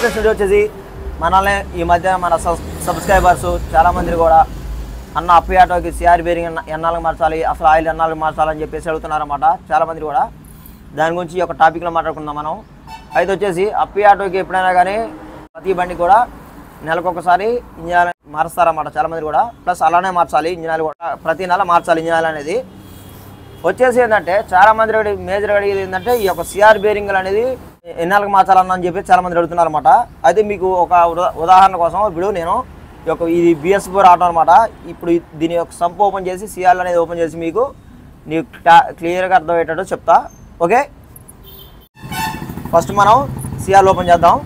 Studio వచ్చేసి మనల్ని ఈ మధ్య మన సబ్స్క్రైబర్స్ చాలామంది కూడా అన్న అప్పి ఆటోకి సిఆర్ బేరింగ్ ఎన్నాళ్ళకి మార్చాలి, అసలు ఆయిల్ ఎన్నాళ్ళకి మార్చాలని చెప్పేసి అడుగుతున్నారన్నమాట చాలామంది కూడా. దాని గురించి ఒక టాపిక్లో మాట్లాడుకుందాం మనం. అయితే వచ్చేసి అప్పి ఆటోకి ఎప్పుడైనా కానీ ప్రతి బండికి కూడా నెలకొకసారి ఇంజిన్ ఆయిల్ మారుస్తారన్నమాట చాలామంది కూడా. ప్లస్ అలానే మార్చాలి ఇంజిన్ ఆయిల్ కూడా, ప్రతి నెల మార్చాలి ఇంజిన్ ఆయిల్ అనేది. వచ్చేసి ఏంటంటే చాలామంది మేజర్ అడిగేది ఏంటంటే ఈ యొక్క సిఆర్ బేరింగ్లు అనేది ఎన్నాళ్ళకి మార్చాలన్నా అని చెప్పి చాలామంది అడుగుతున్నారు అనమాట. అయితే మీకు ఒక ఉదాహరణ కోసం ఇప్పుడు నేను ఇది BS4 ఆటో అనమాట. ఇప్పుడు దీని యొక్క సంప్ ఓపెన్ చేసి సిఆర్ అనేది ఓపెన్ చేసి మీకు క్లియర్గా అర్థమయ్యేటట్టు చెప్తా. ఓకే, ఫస్ట్ మనం సిఆర్ ఓపెన్ చేద్దాం.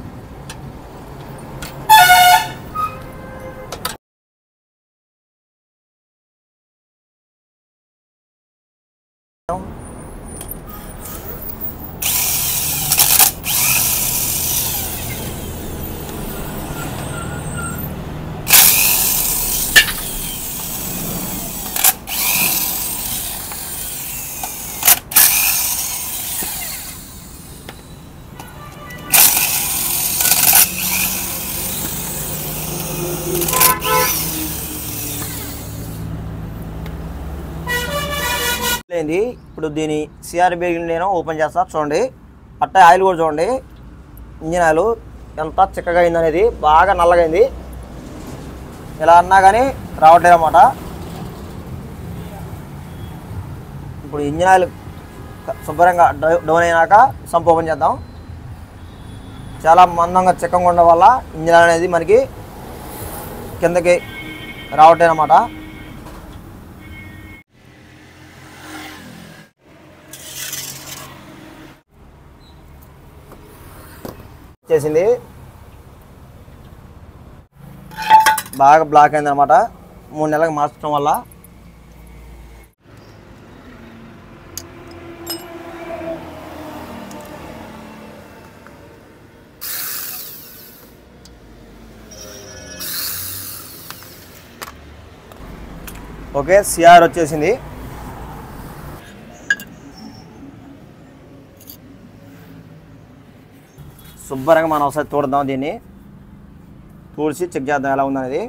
ఇప్పుడు దీని సిఆర్ బేరింగ్ నేను ఓపెన్ చేస్తా. చూడండి, అట్టే ఆయిల్ కూడా చూడండి, ఇంజిన్ ఆయిల్ ఎంత చిక్కగా అయింది అనేది, బాగా నల్లగా అయింది. ఇలా అన్నా కానీ రావట్లేదు అన్నమాట. ఇప్పుడు ఇంజిన్ ఆయిల్ శుభ్రంగా డౌన్ అయినాక సంప్ ఓపెన్ చేద్దాం. చాలా మందంగా చిక్కగా ఉండడం వల్ల ఇంజిన్ ఆయిల్ అనేది మనకి కిందకి రావట్లేదు అన్నమాట. చేసింది బాగా బ్లాక్ అయింది అనమాట 3 నెలలకు మార్చడం వల్ల. ఓకే, సిఆర్ వచ్చేసింది. శుభ్రంగా మనం ఒకసారి చూడదాం, దీన్ని చూసి చెక్ చేద్దాం ఎలా ఉందనేది.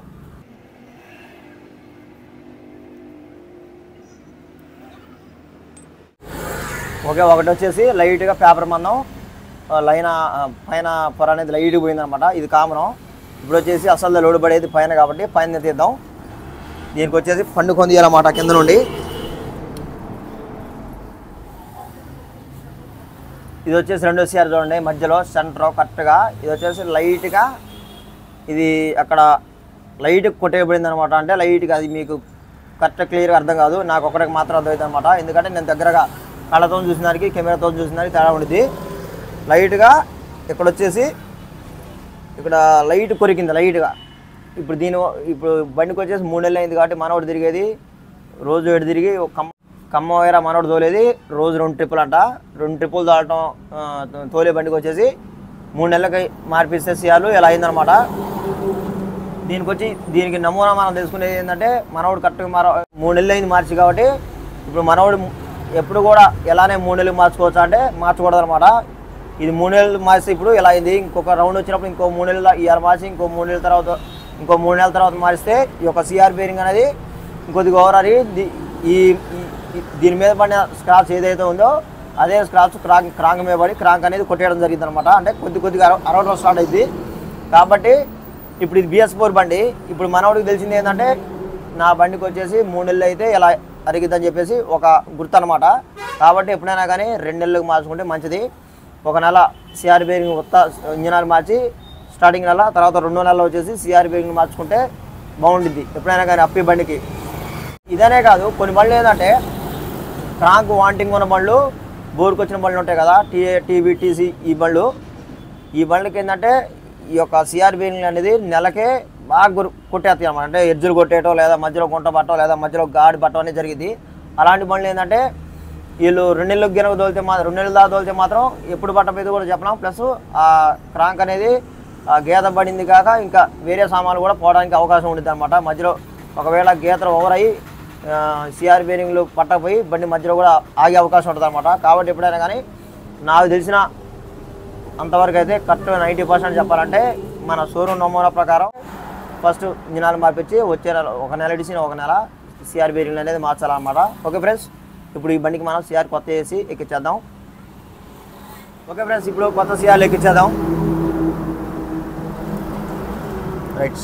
ఓకే, ఒకటి వచ్చేసి లైట్గా పేపర్ మందం పైన పొర అనేది లైట్గా పోయిందనమాట. ఇది కామనం. ఇప్పుడు వచ్చేసి అసలు లోడ్ పడేది పైన కాబట్టి పైన తీద్దాం. దీనికి వచ్చేసి పండు కొందియాలన్నమాట కింద నుండి. ఇది వచ్చేసి రెండో సిఆర్ చూడండి, మధ్యలో సెంటర్ కరెక్ట్గా ఇది వచ్చేసి లైట్గా ఇది అక్కడ లైట్గా కొట్టేయబడింది అనమాట. అంటే లైట్గా అది మీకు కరెక్ట్ క్లియర్గా అర్థం కాదు, నాకు ఒకటికి మాత్రం అర్థమవుతుంది అనమాట. ఎందుకంటే నేను దగ్గరగా కళ్ళతో చూసిన దానికి కెమెరాతో చూసిన దానికి తేడా ఉండేది. లైట్గా ఇక్కడ వచ్చేసి ఇక్కడ లైట్ కొరికింది లైట్గా. ఇప్పుడు బండికి వచ్చేసి 3 నెలలు అయింది కాబట్టి మనోడు తిరిగేది రోజు 7 తిరిగి ఖమ్మం వేరా మనోడు తోలేది రోజు 2 ట్రిప్పులు అంట. 2 ట్రిప్పులు తోలే బండికి వచ్చేసి 3 నెలలకి మార్పిస్తే సిఆర్లు ఇలా అయిందనమాట. దీనికి నమూనా మనం తెలుసుకునేది ఏంటంటే మనోడు కరెక్ట్గా 3 నెలలు అయింది మార్చి కాబట్టి ఇప్పుడు మనోడు ఎప్పుడు కూడా ఎలానే 3 నెలలు మార్చుకోవచ్చు అంటే మార్చకూడదు అనమాట. ఇది 3 నెలలు మార్చి ఇప్పుడు ఇలా అయింది. ఇంకొక రౌండ్ వచ్చినప్పుడు ఇంకో 3 నెలల ఇయర్ మార్చి ఇంకో 3 నెలల తర్వాత మారిస్తే ఈ యొక్క సిఆర్ బేరింగ్ అనేది ఇంకొద్దిగా ఓవరాలి దీని మీద పడిన స్క్రాచ్ ఏదైతే ఉందో అదే స్క్రాచ్ క్రాంక్ మీద పడి క్రాంక్ అనేది కొట్టేయడం జరిగింది అనమాట. అంటే కొద్దిగా అరవడం స్టార్ట్ అయింది కాబట్టి ఇప్పుడు ఇది BS4 బండి. ఇప్పుడు మనోడికి తెలిసింది ఏంటంటే నా బండికి వచ్చేసి 3 నెలలు అయితే ఇలా అరిగిద్దని చెప్పేసి ఒక గుర్తు అనమాట. కాబట్టి ఎప్పుడైనా కానీ 2 నెలలకు మార్చుకుంటే మంచిది. 1 నెల CR bearing engine oil March starting నెల, తర్వాత 2వ నెలలో వచ్చేసి సిఆర్ బేరింగ్ మార్చుకుంటే బాగుంటుంది ఎప్పుడైనా కానీ అప్పి బండికి. ఇదనే కాదు, కొన్ని బండ్లు ఏంటంటే క్రాంక్ వాంటింగ్ ఉన్న బండ్లు, బోర్కి వచ్చిన బండ్లు ఉంటాయి కదా, TB TC ఈ బండ్లకి ఏంటంటే ఈ యొక్క సిఆర్ బేరింగ్ అనేది నెలకే బాగా కొట్టేస్తాయి అన్నమాట. అంటే ఎడ్జులు కొట్టేయటం లేదా మధ్యలో గుంట పట్టడం లేదా మధ్యలో గాడి పట్టడం అనేది జరిగింది. అలాంటి బండ్లు ఏంటంటే వీళ్ళు 2 నెలలకు గినక తోలితే 2 నెలల దాకా తోలితే మాత్రం ఎప్పుడు పట్టపోయేది కూడా చెప్పలేం. ప్లస్ ఆ క్రాంక్ అనేది గీత పడింది కాక ఇంకా వేరే సామాన్లు కూడా పోవడానికి అవకాశం ఉంటుంది అనమాట. మధ్యలో ఒకవేళ గీతలు ఓవర్ అయ్యి సిఆర్ బేరింగ్లు పట్టకపోయి బండి మధ్యలో కూడా ఆగే అవకాశం ఉంటుంది అనమాట. కాబట్టి ఎప్పుడైనా కానీ నాకు తెలిసిన అంతవరకు అయితే కరెక్ట్ 90% చెప్పాలంటే మన షోరూమ్ నమూనా ప్రకారం ఫస్ట్ ఇంజినాలు మార్పించి వచ్చే నెల ఒక నెల ఇడిసిన ఒక నెల సిఆర్ బేరింగ్ అనేది మార్చాలన్నమాట. ఓకే ఫ్రెండ్స్, ఇప్పుడు ఈ బండికి మనం సిఆర్ కొత్త వేసి ఎక్కించేద్దాం. ఓకే ఫ్రెండ్స్, ఇప్పుడు కొత్త సిఆర్లు ఎక్కించేద్దాం. Right.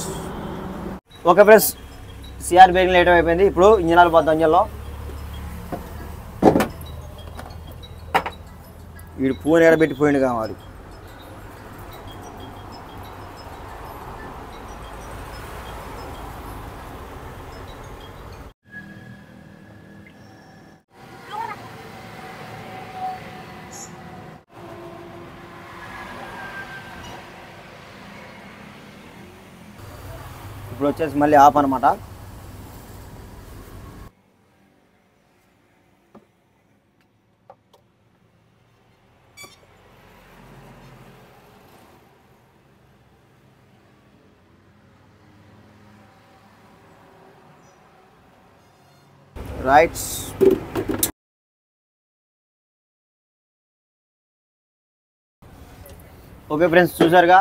Okay friends, CR bearing late అయిపోయింది. ఇప్పుడు ఇంజినాలు పోద్దాం. ఇంజన్లో వీడు పూని ఎక్కడ పెట్టిపోయింది కావాలి. ఇప్పుడు వచ్చేసి మళ్ళీ ఆఫ్ అనమాట. రైట్. ఓకే ఫ్రెండ్స్, చూసారుగా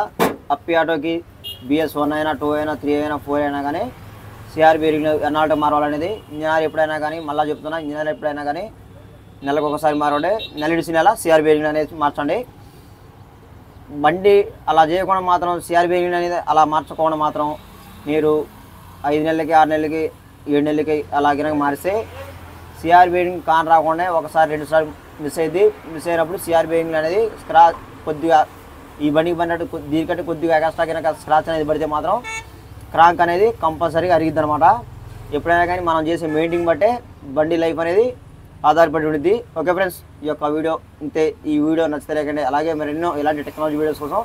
అప్పి ఆటోకి BS1 అయినా 2 అయినా 3 అయినా 4 అయినా కానీ సిఆర్ బేరింగ్ ఎన్నాళ్ళు మారవాలనేది. ఇంజనీర్ ఎప్పుడైనా కానీ మళ్ళీ చెప్తున్నా, ఇంజనీర్ ఎప్పుడైనా కానీ నెలకు ఒకసారి మారండి. నెలడిసి నెల సిఆర్ బేరింగ్ అనేది మార్చండి. బండి అలా చేయకుండా మాత్రం సిఆర్ బేరింగ్ అనేది అలా మార్చకుండా మాత్రం మీరు 5 నెలలకి 6 నెలలకి 7 నెలలకి అలా గినక మారిస్తే సిఆర్ బేరింగ్ కాన్ రాకుండా ఒకసారి 2 సార్లు మిస్ అయింది. మిస్ అయినప్పుడు సిఆర్ బేరింగ్ అనేది కొద్దిగా ఈ బండికి పడినట్టు దీనికంటే కొద్దిగా ఎక్స్ట్రా కనుక స్క్రాచ్ అనేది పడితే మాత్రం క్రాంక్ అనేది కంపల్సరీగా అరిగిద్ది అనమాట. ఎప్పుడైనా కానీ మనం చేసే మెయింటైన్ బట్టే బండి లైఫ్ అనేది ఆధారపడి ఉంటుంది. ఓకే ఫ్రెండ్స్, ఈ యొక్క వీడియో ఇంతే. ఈ వీడియో నచ్చితే లేకండి, అలాగే మరెన్నో ఇలాంటి టెక్నాలజీ వీడియోస్ కోసం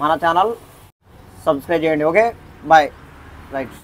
మన ఛానల్ సబ్స్క్రైబ్ చేయండి. Okay, bye. రైట్.